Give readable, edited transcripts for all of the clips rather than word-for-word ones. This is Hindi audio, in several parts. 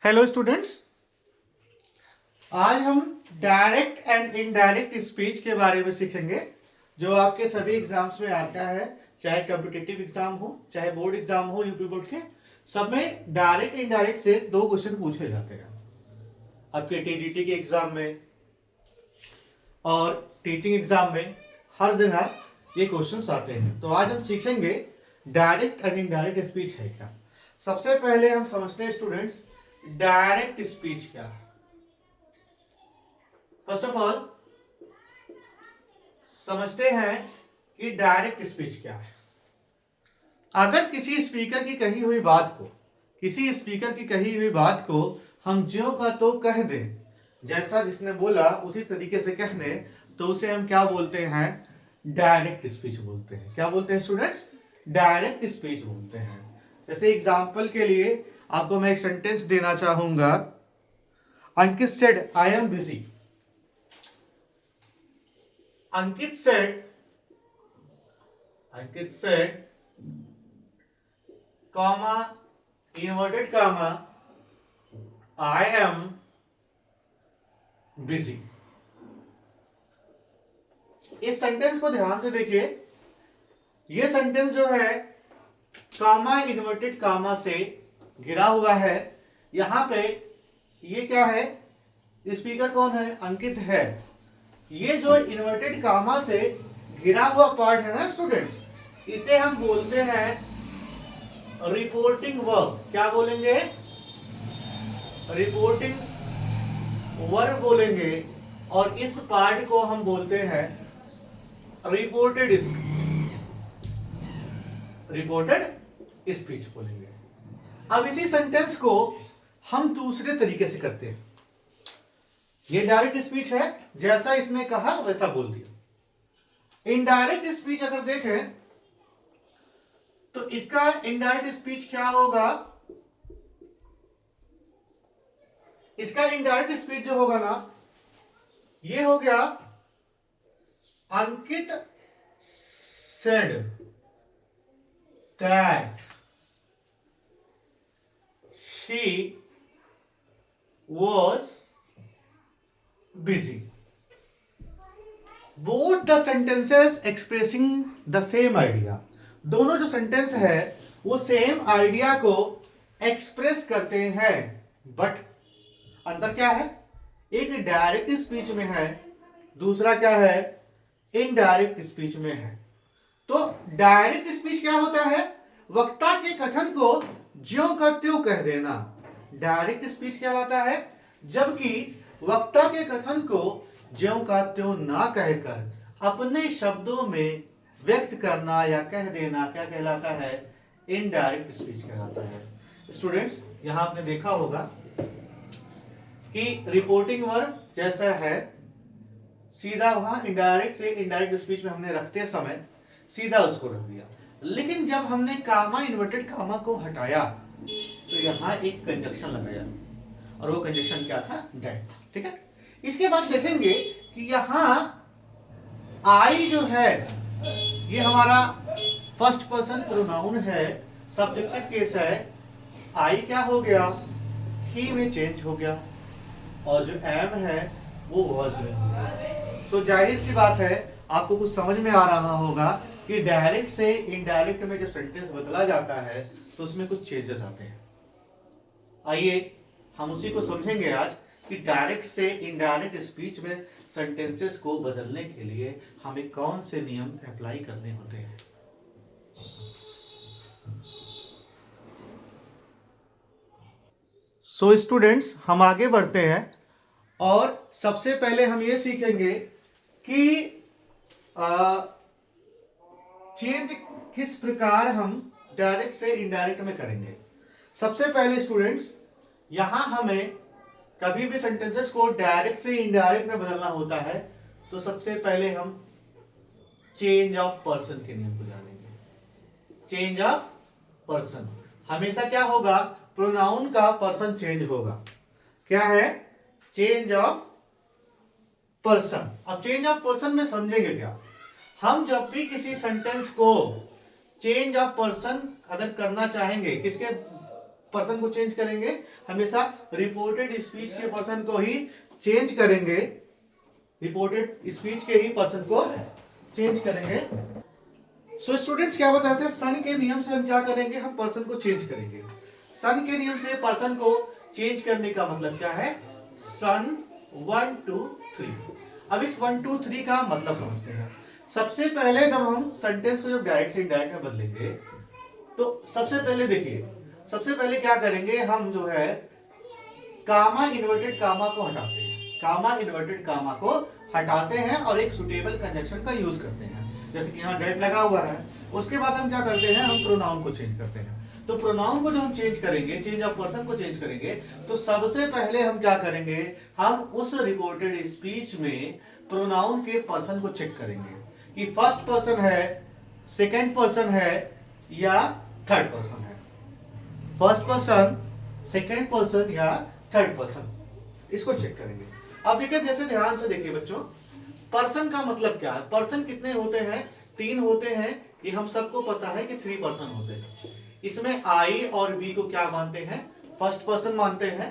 हेलो स्टूडेंट्स, आज हम डायरेक्ट एंड इनडायरेक्ट स्पीच के बारे में सीखेंगे जो आपके सभी एग्जाम्स में आता है। चाहे कॉम्पिटिटिव एग्जाम हो, चाहे बोर्ड एग्जाम हो, यूपी बोर्ड के, सब में डायरेक्ट इनडायरेक्ट से दो क्वेश्चन पूछे जाते हैं। आपके टीजीटी के एग्जाम में और टीचिंग एग्जाम में हर जगह ये क्वेश्चंस आते हैं। तो आज हम सीखेंगे डायरेक्ट एंड इनडायरेक्ट स्पीच है क्या। सबसे पहले हम समझते हैं स्टूडेंट्स, डायरेक्ट स्पीच क्या है। फर्स्ट ऑफ ऑल समझते हैं कि डायरेक्ट स्पीच क्या है। अगर किसी स्पीकर की कही हुई बात को हम ज्यों का तो कह दें, जैसा जिसने बोला उसी तरीके से कह दें, तो उसे हम क्या बोलते हैं? डायरेक्ट स्पीच बोलते हैं। क्या बोलते हैं स्टूडेंट्स? डायरेक्ट स्पीच बोलते हैं। जैसे एग्जाम्पल के लिए आपको मैं एक सेंटेंस देना चाहूंगा। Ankit said I am busy. Ankit said comma inverted comma I am busy. इस सेंटेंस को ध्यान से देखिए। यह सेंटेंस जो है कॉमा इन्वर्टेड कॉमा से घिरा हुआ है। यहां पे ये क्या है? स्पीकर कौन है? अंकित है। ये जो इन्वर्टेड कॉमा से घिरा हुआ पार्ट है ना स्टूडेंट्स, इसे हम बोलते हैं रिपोर्टिंग वर्ब। क्या बोलेंगे? रिपोर्टिंग वर्ब बोलेंगे। और इस पार्ट को हम बोलते हैं रिपोर्टेड स्पीच बोलेंगे। अब इसी सेंटेंस को हम दूसरे तरीके से करते हैं। ये डायरेक्ट स्पीच है, जैसा इसने कहा वैसा बोल दिया। इनडायरेक्ट स्पीच अगर देखें तो इसका इनडायरेक्ट स्पीच क्या होगा? इसका इनडायरेक्ट स्पीच जो होगा ना, ये हो गया Ankit said that she was busy. Both the sentences expressing the same idea. दोनों जो सेंटेंस है वो सेम आइडिया को एक्सप्रेस करते हैं, बट अंदर क्या है? एक डायरेक्ट स्पीच में है, दूसरा क्या है? इनडायरेक्ट स्पीच में है। तो डायरेक्ट स्पीच क्या होता है? वक्ता के कथन को ज्यों का त्यों कह देना डायरेक्ट स्पीच कहलाता है। जबकि वक्ता के कथन को ज्यों का त्यों ना कहकर अपने शब्दों में व्यक्त करना या कह देना क्या कहलाता है? इनडायरेक्ट स्पीच कहलाता है। स्टूडेंट्स, यहां आपने देखा होगा कि रिपोर्टिंग वर्ब जैसा है, सीधा वहां इनडायरेक्ट से इनडायरेक्ट स्पीच में हमने रखते समय सीधा उसको रख दिया। लेकिन जब हमने कामा इन्वर्टेड कामा को हटाया तो यहां एक कंजक्शन लगाया, और वो कंजक्शन क्या था? दैट। ठीक है। इसके बाद देखेंगे कि यहां आई जो है ये हमारा फर्स्ट पर्सन प्रोनाउन है, सब्जेक्टिव केस है। आई क्या हो गया? ही में चेंज हो गया, और जो एम है वो वॉज में हो गया। तो जाहिर सी बात है, आपको कुछ समझ में आ रहा होगा कि डायरेक्ट से इनडायरेक्ट में जब सेंटेंस बदला जाता है तो उसमें कुछ चेंजेस आते हैं। आइए हम उसी को समझेंगे आज कि डायरेक्ट से इनडायरेक्ट स्पीच में सेंटेंसेस को बदलने के लिए हमें कौन से नियम अप्लाई करने होते हैं। सो स्टूडेंट्स, हम आगे बढ़ते हैं और सबसे पहले हम ये सीखेंगे कि चेंज किस प्रकार हम डायरेक्ट से इनडायरेक्ट में करेंगे। सबसे पहले स्टूडेंट्स, यहां हमें कभी भी सेंटेंसेस को डायरेक्ट से इनडायरेक्ट में बदलना होता है तो सबसे पहले हम चेंज ऑफ पर्सन के नियम को जानेंगे। चेंज ऑफ पर्सन हमेशा क्या होगा? प्रोनाउन का पर्सन चेंज होगा। क्या है? Change of person. अब चेंज ऑफ पर्सन में समझेंगे क्या? हम जब भी किसी सेंटेंस को चेंज ऑफ पर्सन अगर करना चाहेंगे, किसके पर्सन को चेंज करेंगे, हमेशा रिपोर्टेड स्पीच के पर्सन को ही चेंज करेंगे, रिपोर्टेड स्पीच के ही पर्सन को चेंज करेंगे। सो स्टूडेंट्स क्या बता रहे थे, सन के नियम से हम क्या करेंगे, हम पर्सन को चेंज करेंगे। सन के नियम से पर्सन को चेंज करने का मतलब क्या है, सन 1 2 3। अब इस 1 2 3 का मतलब समझते हैं। सबसे पहले जब हम सेंटेंस को जब डायरेक्ट से इनडायरेक्ट में बदलेंगे तो सबसे पहले देखिए, सबसे पहले क्या करेंगे, हम जो है कामा इन्वर्टेड कामा को हटाते हैं, कामा इन्वर्टेड कामा को हटाते हैं और एक सुटेबल कंजक्शन का यूज करते हैं, जैसे कि यहाँ डेट लगा हुआ है। उसके बाद हम क्या करते हैं, हम प्रोनाउन को चेंज करते हैं। तो प्रोनाउन को जो हम चेंज करेंगे, चेंज ऑफ पर्सन को चेंज करेंगे, तो सबसे पहले हम क्या करेंगे, हम उस रिपोर्टेड स्पीच में प्रोनाउन के पर्सन को चेक करेंगे कि फर्स्ट पर्सन है, सेकंड पर्सन है या थर्ड पर्सन है, फर्स्ट पर्सन, सेकंड पर्सन या थर्ड पर्सन, इसको चेक करेंगे। अब देखिए, जैसे ध्यान से देखिए बच्चों, पर्सन का मतलब क्या है, पर्सन कितने होते हैं, 3 होते हैं, ये हम सबको पता है कि 3 पर्सन होते हैं। इसमें आई और वी को क्या मानते हैं, फर्स्ट पर्सन मानते हैं,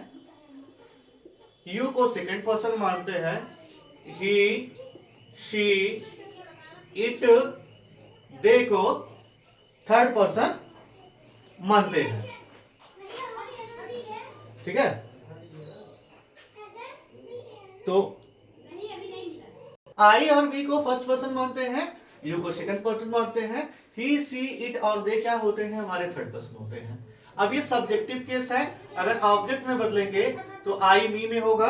यू को सेकंड पर्सन मानते हैं, ही, शी, इट, दे को थर्ड पर्सन मानते हैं, ठीक है। तो आई और वी को फर्स्ट पर्सन मानते हैं, यू को सेकंड पर्सन मानते हैं, ही, सी, इट और दे क्या होते हैं, हमारे थर्ड पर्सन होते हैं। अब ये सब्जेक्टिव केस है, अगर ऑब्जेक्ट में बदलेंगे तो आई मी में होगा,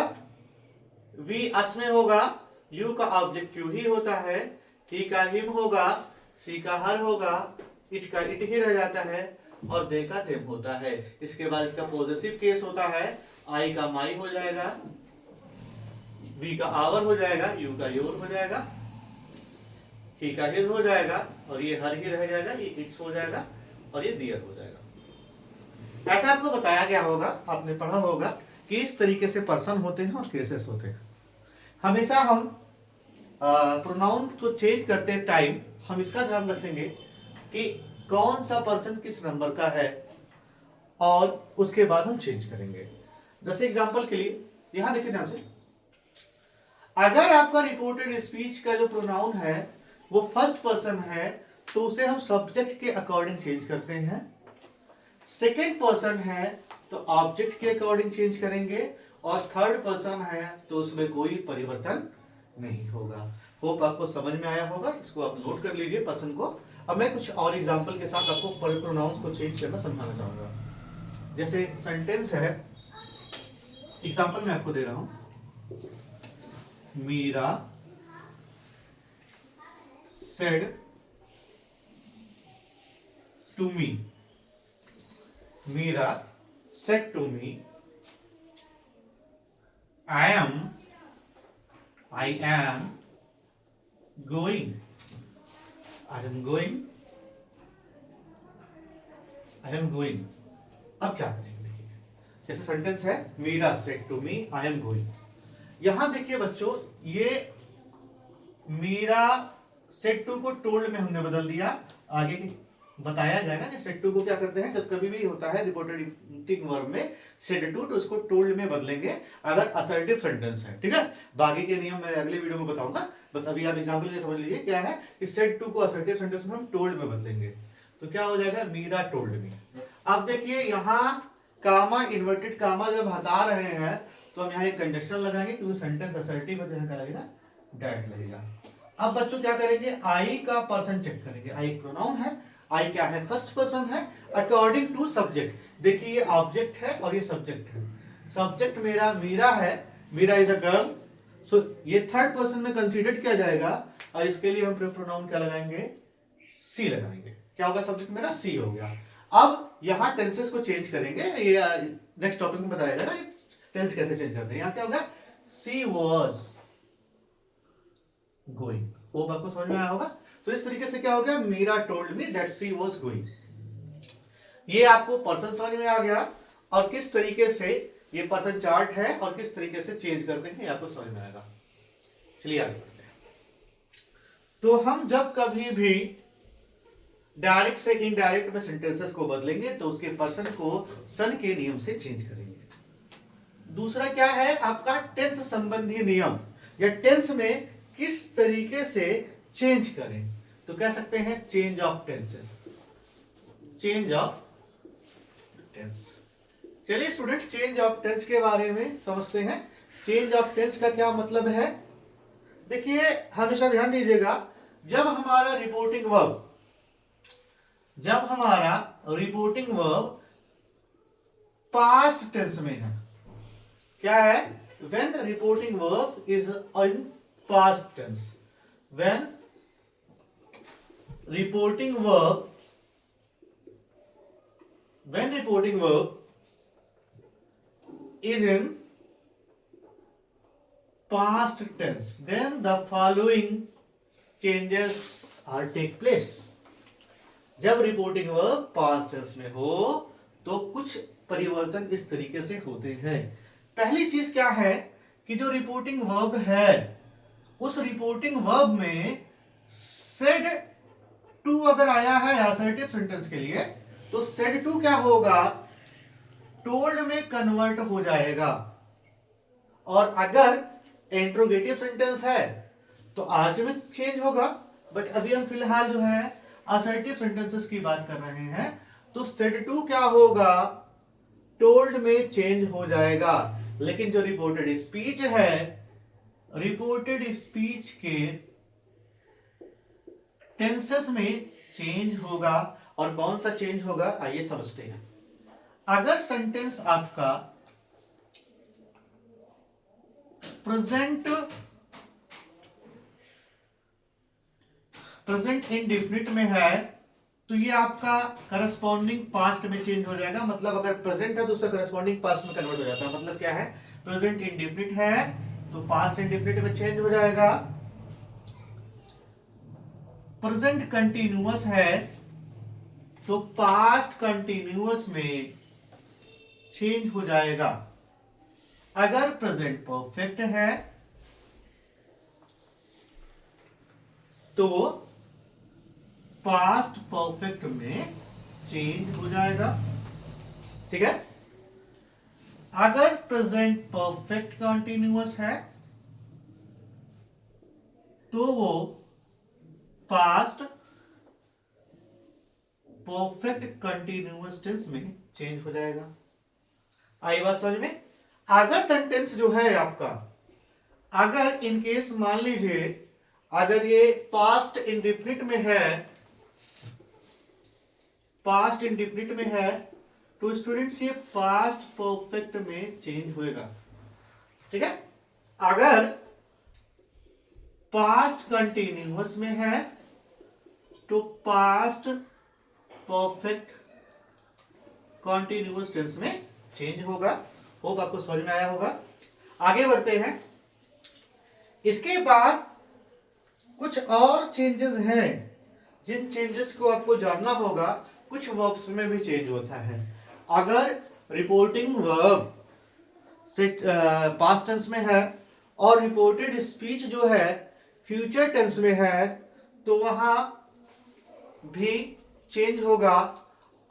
वी अस में होगा, यू का ऑब्जेक्ट यू ही होता है, ही का हिम होगा, सी का हर होगा, इट का इट ही रह जाता है और दे का देम होता है। इसके बाद इसका पॉजिटिव केस होता है, आई का माई हो जाएगा, वी का आवर हो जाएगा, यू का योर हो जाएगा, ही का हिज हो जाएगा और ये हर ही रह जाएगा, ये इट्स हो जाएगा और ये दियर हो जाएगा। ऐसा आपको बताया गया होगा, आपने पढ़ा होगा कि इस तरीके से पर्सन होते हैं और केसेस होते हैं। हमेशा हम प्रोनाउन को चेंज करते टाइम हम इसका ध्यान रखेंगे कि कौन सा पर्सन किस नंबर का है और उसके बाद हम चेंज करेंगे। जैसे एग्जांपल के लिए यहां देखिए ध्यान से, अगर आपका रिपोर्टेड स्पीच का जो प्रोनाउन है वो फर्स्ट पर्सन है तो उसे हम सब्जेक्ट के अकॉर्डिंग चेंज करते हैं, सेकेंड पर्सन है तो ऑब्जेक्ट के अकॉर्डिंग चेंज करेंगे और थर्ड पर्सन है तो उसमें कोई परिवर्तन नहीं होगा। होप आपको समझ में आया होगा, इसको आप नोट कर लीजिए पर्सन को। अब मैं कुछ और एग्जांपल के साथ आपको प्रोनाउंस को चेंज करना समझाना चाहूंगा। जैसे सेंटेंस है, एग्जांपल मैं आपको दे रहा हूं, Meera said to me, Meera said to me, I am going, अब क्या करेंगे, देखिए जैसे सेंटेंस है, Meera said to me I am going. यहां देखिए बच्चों, ये मीरा सेड टू को टोल्ड में हमने बदल दिया। आगे बताया जाएगा कि सेड टू को क्या करते हैं, जब कभी भी होता है रिपोर्टेड वर्ब में सेड टू, तो उसको टोल्ड में बदलेंगे अगर असर्टिव सेंटेंस है, ठीक है। बाकी के नियम मैं अगले वीडियो में बताऊंगा, बस अभी आप एग्जांपल ये समझ लीजिए क्या है कि सेड टू को असर्टिव सेंटेंस में हम टोल्ड में बदलेंगे, तो क्या हो जाएगा, मीरा टोल्ड मी। अब देखिए यहाँ कामा इन्वर्टेड कामा जब हटा रहे हैं तो हम यहाँ एक कंजक्शन लगाएंगे क्योंकि सेंटेंस असर्टिव है, तो यहाँ क्या लगेगा, डैट लगेगा। अब बच्चों क्या करेंगे, आई का पर्सन चेक करेंगे, आई प्रोनाउन है, आई क्या है, फर्स्ट पर्सन है, अकॉर्डिंग टू सब्जेक्ट। देखिए ये ऑब्जेक्ट है और ये सब्जेक्ट है, सब्जेक्ट मेरा मीरा है, मीरा इज अ गर्ल, सो ये थर्ड पर्सन में कंसीडर किया जाएगा और इसके लिए हम प्रोनाउन क्या लगाएंगे, सी लगाएंगे। क्या होगा, सब्जेक्ट मेरा सी हो गया। अब यहाँ टेंसेस को चेंज करेंगे, ये नेक्स्ट टॉपिक में बताया जाएगा टेंस कैसे चेंज करते हैं। यहाँ क्या होगा, सी वॉज गोइंग, वो आपको समझ में आया होगा। तो इस तरीके से क्या हो गया, Meera told me that she was going. ये आपको पर्सन समझ में आ गया और किस तरीके से ये पर्सन चार्ट है और किस तरीके से चेंज करते हैं, ये आपको समझ में आएगा। चलिए आगे बढ़ते हैं। तो हम जब कभी भी डायरेक्ट से इनडायरेक्ट में सेंटेंसेस को बदलेंगे तो उसके पर्सन को सन के नियम से चेंज करेंगे। दूसरा क्या है आपका टेंस संबंधी नियम, या टेंस में किस तरीके से चेंज करें, तो कह सकते हैं change of tenses, change of tense. चलिए स्टूडेंट चेंज ऑफ टेंस के बारे में समझते हैं। चेंज ऑफ टेंस का क्या मतलब है? देखिए हमेशा ध्यान दीजिएगा, जब हमारा रिपोर्टिंग वर्ब पास्ट टेंस में है, क्या है? When reporting verb is in past tense, when reporting verb is in past tense, then the following changes are take place. जब रिपोर्टिंग वर्ब पास्ट टेंस में हो तो कुछ परिवर्तन इस तरीके से होते हैं। पहली चीज क्या है कि जो रिपोर्टिंग वर्ब है उस रिपोर्टिंग वर्ब में सेड टू अगर आया है असर्टिव सेंटेंस के लिए, तो सेड टू क्या होगा? टोल्ड में कन्वर्ट हो जाएगा। और अगर इंट्रोगेटिव सेंटेंस है तो आर्ज में चेंज होगा। बट अभी हम फिलहाल जो है असर्टिव सेंटेंसेस की बात कर रहे हैं, तो सेड टू क्या होगा? टोल्ड में चेंज हो जाएगा। लेकिन जो रिपोर्टेड स्पीच है, रिपोर्टेड स्पीच के टेंसेस में चेंज होगा। और कौन सा चेंज होगा आइए समझते हैं। अगर सेंटेंस आपका प्रेजेंट इंडेफिनिट में है तो ये आपका करस्पॉन्डिंग पास्ट में चेंज हो जाएगा। मतलब अगर प्रेजेंट है तो उसका करस्पॉन्डिंग पास्ट में कन्वर्ट हो जाता है। मतलब क्या है? प्रेजेंट इंडेफिनिट है तो पास्ट इंडेफिनिट में चेंज हो जाएगा। प्रेजेंट कंटिन्यूअस है तो पास्ट कंटिन्यूअस में चेंज हो जाएगा। अगर प्रेजेंट परफेक्ट है तो पास्ट परफेक्ट में चेंज हो जाएगा। ठीक है? अगर प्रेजेंट परफेक्ट कंटिन्यूअस है तो वो पास्ट परफेक्ट कंटिन्यूअस टेंस में चेंज हो जाएगा। आई बात समझ में? अगर सेंटेंस जो है आपका, अगर इन केस मान लीजिए अगर ये पास्ट इंडेफिनिट में है, तो स्टूडेंट्स ये पास्ट परफेक्ट में चेंज होएगा। ठीक है? अगर पास्ट कंटिन्यूअस में है तो पास्ट परफेक्ट कंटिन्यूअस टेंस में चेंज होगा। होप आपको समझ में आया होगा। आगे बढ़ते हैं। इसके बाद कुछ और चेंजेस हैं जिन चेंजेस को आपको जानना होगा। कुछ वर्ब्स में भी चेंज होता है। अगर रिपोर्टिंग वर्ब से पास्ट टेंस में है और रिपोर्टेड स्पीच जो है फ्यूचर टेंस में है तो वहां भी चेंज होगा।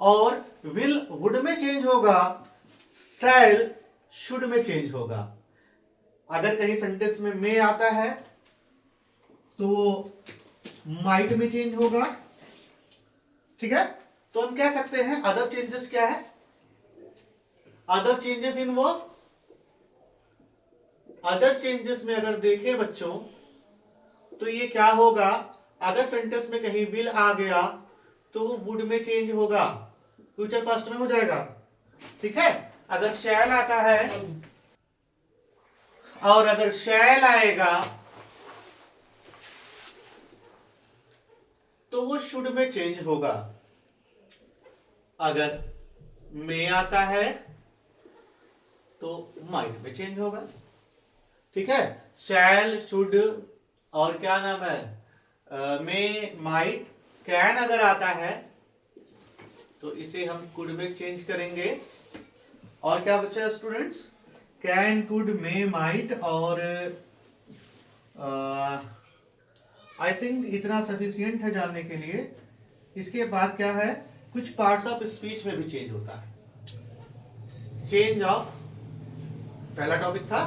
और विल वुड में चेंज होगा, शैल शुड में चेंज होगा। अगर कहीं सेंटेंस में मे आता है तो माइट में चेंज होगा। ठीक है? तो हम कह सकते हैं अदर चेंजेस क्या है? Other changes in verb, other changes में अगर देखें बच्चों तो ये क्या होगा? अगर सेंटेंस में कहीं विल आ गया तो वो वुड में चेंज होगा, फ्यूचर पास्ट में हो जाएगा। ठीक है? अगर शैल आता है और अगर शैल आएगा तो वो शुड में चेंज होगा। अगर मे आता है तो माइट में चेंज होगा। ठीक है? शैल, शुड और क्या नाम है, मे, माइट, कैन अगर आता है तो इसे हम कुड में चेंज करेंगे। और क्या बचा students? Can, could, may, might और आई थिंक इतना सफिशियंट है जानने के लिए इसके बाद क्या है, कुछ पार्ट्स ऑफ स्पीच में भी चेंज होता है। चेंज ऑफ, पहला टॉपिक था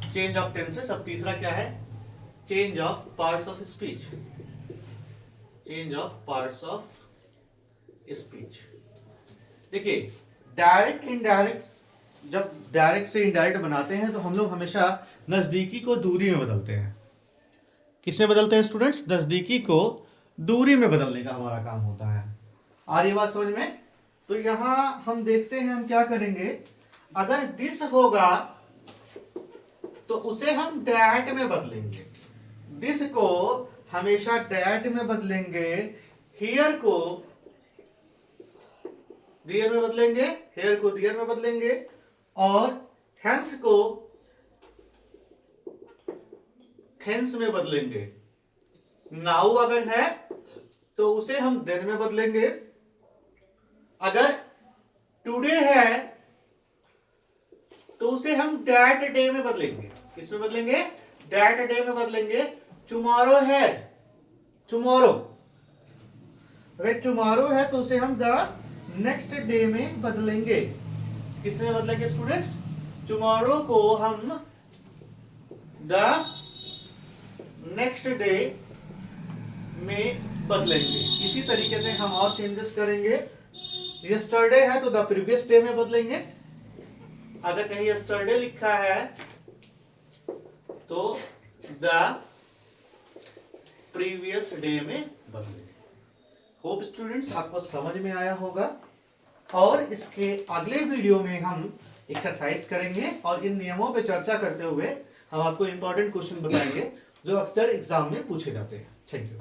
चेंज ऑफ टेंसेस, अब तीसरा क्या है, change of parts of speech. Change of parts of speech. देखिए डायरेक्ट इनडायरेक्ट, जब डायरेक्ट से इनडायरेक्ट बनाते हैं तो हम लोग हमेशा नजदीकी को दूरी में बदलते हैं। किसमें बदलते हैं स्टूडेंट्स? नजदीकी को दूरी में बदलने का हमारा काम होता है। आ रही बात समझ में? तो यहां हम देखते हैं हम क्या करेंगे, अगर दिस होगा तो उसे हम डैट में बदलेंगे, दिस को हमेशा डैट में बदलेंगे, हियर को दियर में बदलेंगे, हेयर को दियर में बदलेंगे, और हेंस को हेंस में बदलेंगे। नाउ अगर है तो उसे हम देन में बदलेंगे, अगर टुडे है तो उसे हम डैट डे में बदलेंगे। किसमें बदलेंगे? डैट डे में बदलेंगे। टुमारो है, टुमारो, अगर टुमारो है तो उसे हम द नेक्स्ट डे में बदलेंगे। किसमें बदलेंगे स्टूडेंट्स? टुमारो को हम द नेक्स्ट डे में बदलेंगे। इसी तरीके से हम और चेंजेस करेंगे। यस्टरडे है तो द प्रीवियस डे में बदलेंगे, अगर कहीं यस्टरडे लिखा है तो द प्रीवियस डे में बदलेंगे। होप स्टूडेंट्स आपको समझ में आया होगा, और इसके अगले वीडियो में हम एक्सरसाइज करेंगे और इन नियमों पे चर्चा करते हुए हम आपको इंपॉर्टेंट क्वेश्चन बताएंगे जो अक्सर एग्जाम में पूछे जाते हैं। Thank you.